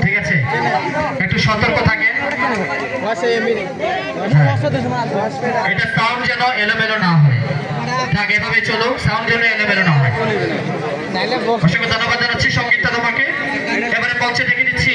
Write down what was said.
ঠিক আছে, একটু সতর্ক থাকেন। এটা সাউন্ড যেন এলোমেলো না হয়। থাক, এভাবে চলুক, সাউন্ড যেন এলোমেলো না হয়। অসংখ্য ধন্যবাদ জানাচ্ছি সঙ্গীতটা তোমাকে। এবারে মঞ্চে ডেকে নিচ্ছি